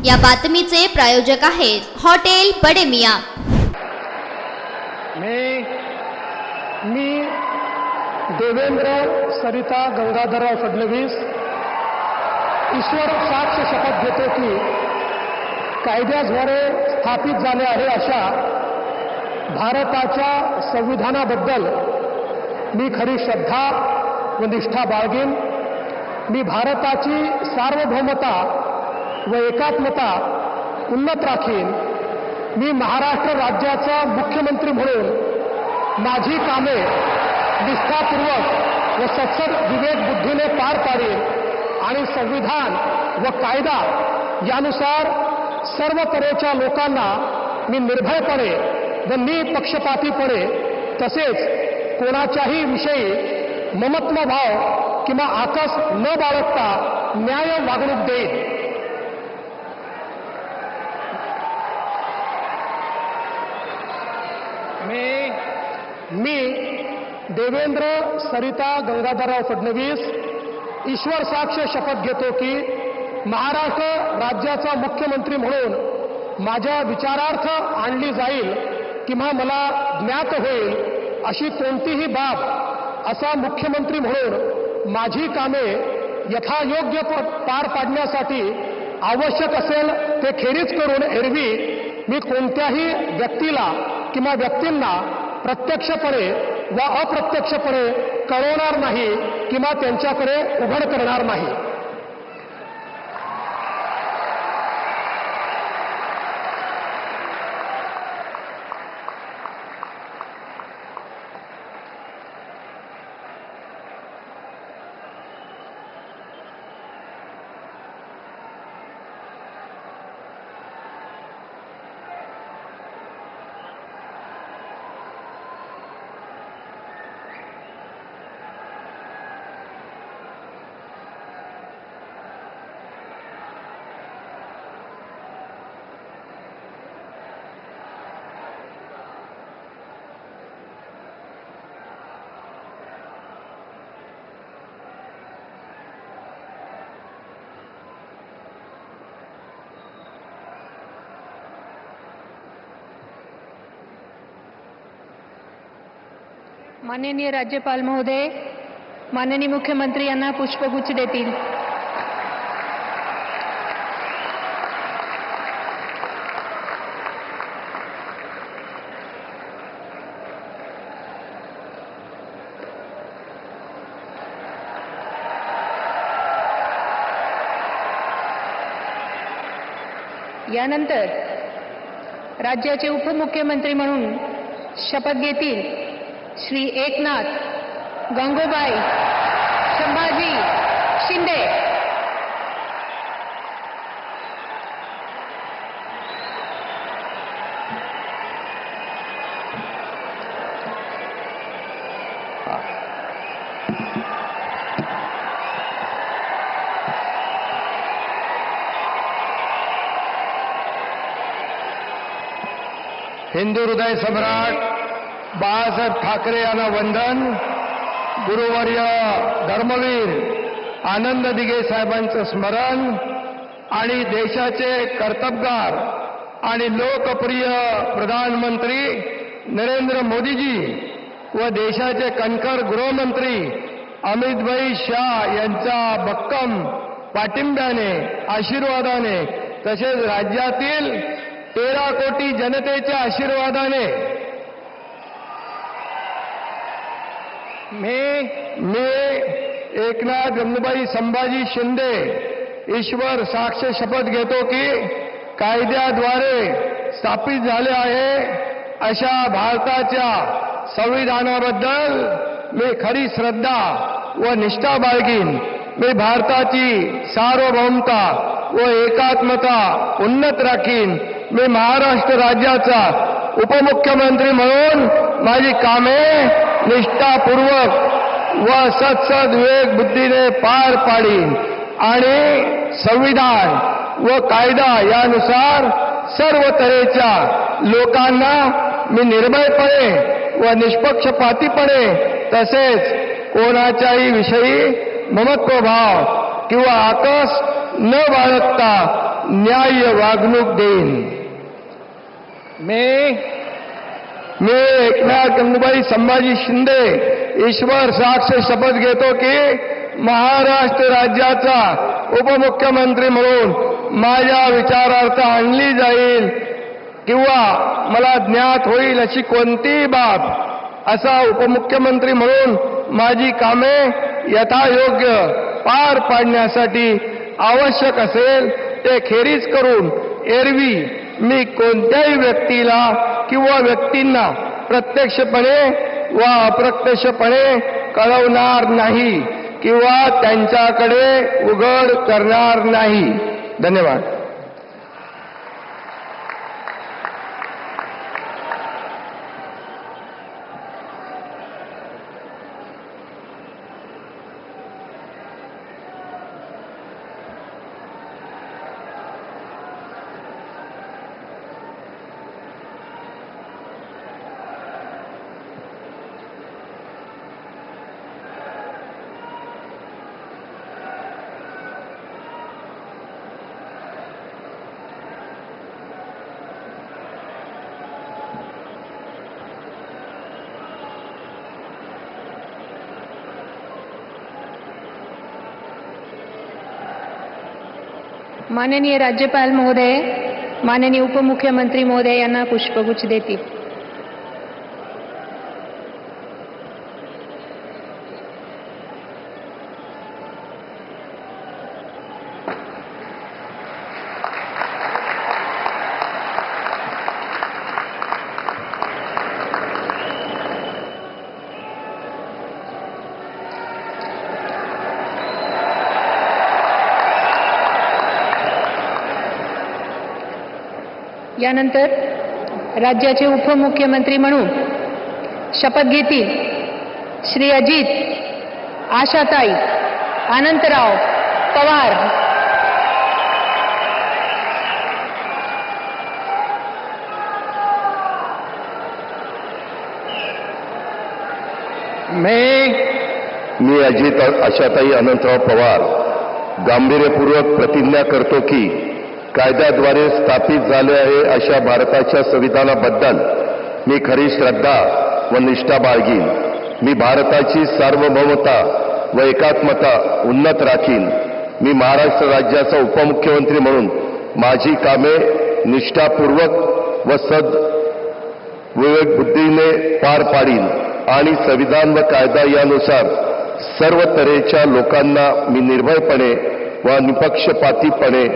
या बातमीचे प्रायोजक आहेत हॉटेल बडे मियां। मी देवेंद्र सरिता गंगाधरराव फडणवीस ईश्वर साक्ष शपथ घेतो की कायद्याद्वारे स्थापित झाले आहे अशा भारताच्या संविधानाबद्दल मी खरी श्रद्धा व निष्ठा बाळगेन। मी भारताची सार्वभौमता व एकात्मता उन्नत राखीन। मी महाराष्ट्र राज्याचा मुख्यमंत्री म्हणून माझी कामे निष्ठापूर्वक व सत्सद विवेक बुद्धीने पार पाडेन आणि संविधान व कायदा यानुसार सर्व तऱ्हेच्या लोकांना मी निर्भयपणे व निपक्षपातीपणे तसेच कोणाच्याही विषयी ममत्व भाव किंवा आकस न बाळगता न्याय वागणूक देईन। मी देवेंद्र सरिता गंगाधरराव फडणवीस ईश्वर साक्ष शपथ घेतो की महाराष्ट्र राज्याचा मुख्यमंत्री म्हणून माझ्या विचारार्थ आणली जाईल किंवा मला ज्ञात होईल अशी कोणतीही बाब असा मुख्यमंत्री म्हणून माझी कामे यथायोग्य पार पाडण्यासाठी आवश्यक असेल ते खेरीज करून एरवी मी कोणत्याही व्यक्तीला किंवा व्यक्तींना प्रत्यक्षपणे व अप्रत्यक्षपणे कळवणार नाही किंवा त्यांच्याकडे उघड करणार नाही। माननीय राज्यपाल महोदय, माननीय मुख्यमंत्री यांना पुष्पगुच्छ देतील। यानंतर राज्याचे उपमुख्यमंत्री म्हणून शपथ घेतील श्री एकनाथ गंगूबाई संभाजी शिंदे। हिंदू हृदय सम्राट बाळासाहेब ठाकरे यांना वंदन। गुरुवर्य धर्मवीर आनंद दिघे साहेबांचं स्मरण आणि देशाचे कर्तबगार आणि लोकप्रिय प्रधानमंत्री नरेंद्र मोदीजी व देशाचे कणखर गृहमंत्री अमितभाई शाह यांच्या भक्कम पाठिंब्याने आशीर्वादाने तसेच राज्यातील 13 कोटी जनतेच्या आशीर्वादाने मी एकनाथ गंगूबाई संभाजी शिंदे ईश्वर साक्ष शपथ घेतो की कायद्याद्वारे स्थापित झाले आहे अशा भारताच्या संविधानाबद्दल मी खरी श्रद्धा व निष्ठा बाळगीन। मी भारताची सार्वभौमता व एकात्मता उन्नत राखीन। मी महाराष्ट्र राज्याचा उपमुख्यमंत्री म्हणून माझी कामे निष्ठापूर्वक व सत्सद विवेक बुद्धीने पार पाडीन आणि संविधान व कायदा यानुसार सर्व तऱ्हेच्या लोकांना मी निर्भयपणे व निष्पक्षपातीपणे तसेच कोणाच्याही विषयी ममत्व भाव किंवा आकस न बाळगता न्याय्य वागणूक देईन. मी एकनाथ गंगूबाई संभाजी शिंदे ईश्वर साक्ष शपथ घेतो की महाराष्ट्र राज्याचा उपमुख्यमंत्री म्हणून माझ्या विचारार्थ आणली जाईल किंवा मला ज्ञात होईल अशी कोणतीही बाब असा उपमुख्यमंत्री म्हणून माझी कामे यथायोग्य पार पाडण्यासाठी आवश्यक असेल ते खेरीज करून एरवी मी कोणत्याही व्यक्तीला किंवा व्यक्तींना प्रत्यक्षपणे वा अप्रत्यक्षपणे कळवणार नाही किंवा त्यांच्याकडे उघड करणार नाही. धन्यवाद. माननीय राज्यपाल महोदय, माननीय उपमुख्यमंत्री महोदय यांना पुष्पगुच्छ देतील. यानंतर राज्याचे उपमुख्यमंत्री म्हणून शपथ घेतील श्री अजित आशाताई अनंतराव पवार. मी अजित आशाताई अनंतराव पवार गांभीर्यपूर्वक प्रतिज्ञा करतो की कायद्याद्वारे स्थापित झाले आहे अशा भारताच्या संविधानाबद्दल मी खरी श्रद्धा व निष्ठा बाळगीन. मी भारताची सार्वभौमता व एकात्मता उन्नत राखीन. मी महाराष्ट्र राज्याचा उपमुख्यमंत्री म्हणून माझी कामे निष्ठापूर्वक व विवेक बुद्धीने पार पाडीन आणि संविधान व कायदा यानुसार सर्व तऱ्हेच्या लोकांना मी निर्भयपणे व निपक्षपातीपणे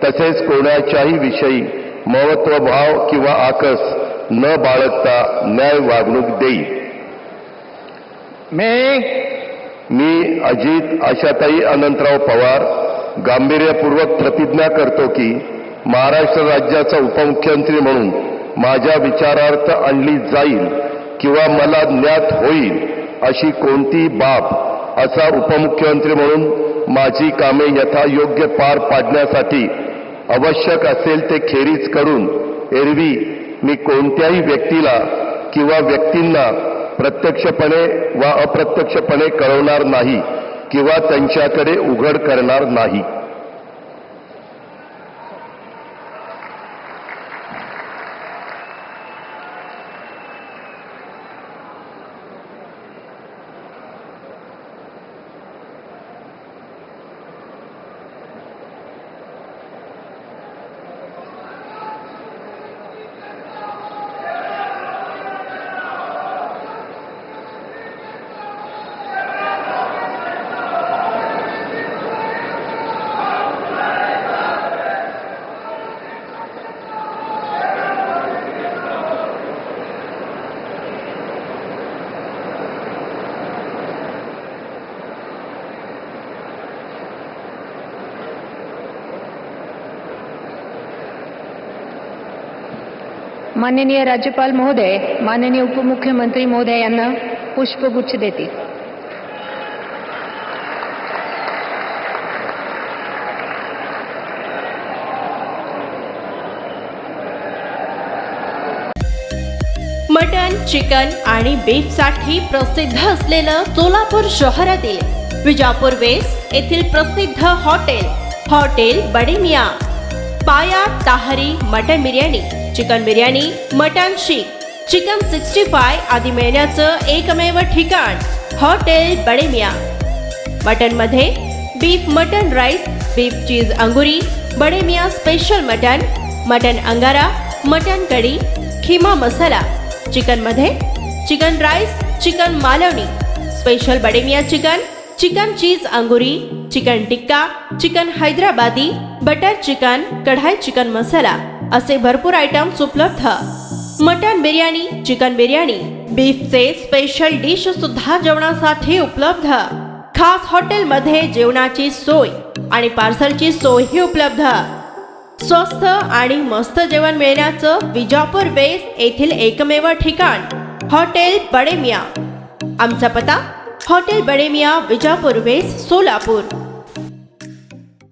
तसेच कोणाच्याही विषयी महत्वभाव किंवा आकस न बाळगता न्याय वागणूक देईल. मी अजित आशाताई अनंतराव पवार गांभीर्यपूर्वक प्रतिज्ञा करतो की महाराष्ट्र राज्याचा उपमुख्यमंत्री म्हणून माझ्या विचारार्थ आणली जाईल किंवा मला ज्ञात होईल अशी कोणतीही बाब असा उपमुख्यमंत्री म्हणून माझी कामे यथायोग्य पार पाडण्यासाठी आवश्यक असेल ते खेरीज करून एरवी मी कोणत्याही व्यक्तीला किंवा व्यक्तींना प्रत्यक्षपणे वा अप्रत्यक्षपणे कळवणार नाही किंवा त्यांच्याकडे उघड करणार नाही. माननीय राज्यपाल महोदय, माननीय उपमुख्यमंत्री महोदय यांना पुष्पगुच्छ देतील. मटन, चिकन आणि बीफसाठी प्रसिद्ध असलेलं सोलापूर शहरातील विजापूर वेस्ट येथील प्रसिद्ध हॉटेल बडे मियाँ. पाया ताहरी mutton biryani, chicken biryani, mutton शीख, चिकन 65 आदी मिळण्याचं एकमेव ठिकाण हॉटेल बडे मियां. मटन मध्ये beef mutton rice, beef cheese अंगुरी, Bade Miyan special mutton, mutton अंगारा, मटन कढी, खिमा मसाला. चिकन मध्ये chicken rice, chicken Malvani, special Bade Miyan chicken, chicken cheese अंगुरी, chicken tikka, chicken Hyderabadi, butter chicken, कढाई चिकन मसाला असे भरपूर आयटम्स उपलब्ध. मटन बिर्याणी, चिकन बिर्याणी, बीफचे स्पेशल डिश सुद्धा जेवणासाठी उपलब्ध. खास हॉटेलमध्ये जेवणाची सोय आणि पार्सलची सोयही उपलब्ध. स्वस्त आणि मस्त जेवण मिळण्याचं विजापूर वेस्ट येथील एकमेव ठिकाण हॉटेल बडे मियां. आमचा पत्ता हॉटेल बडे मियां, विजापूर वेस्ट, सोलापूर.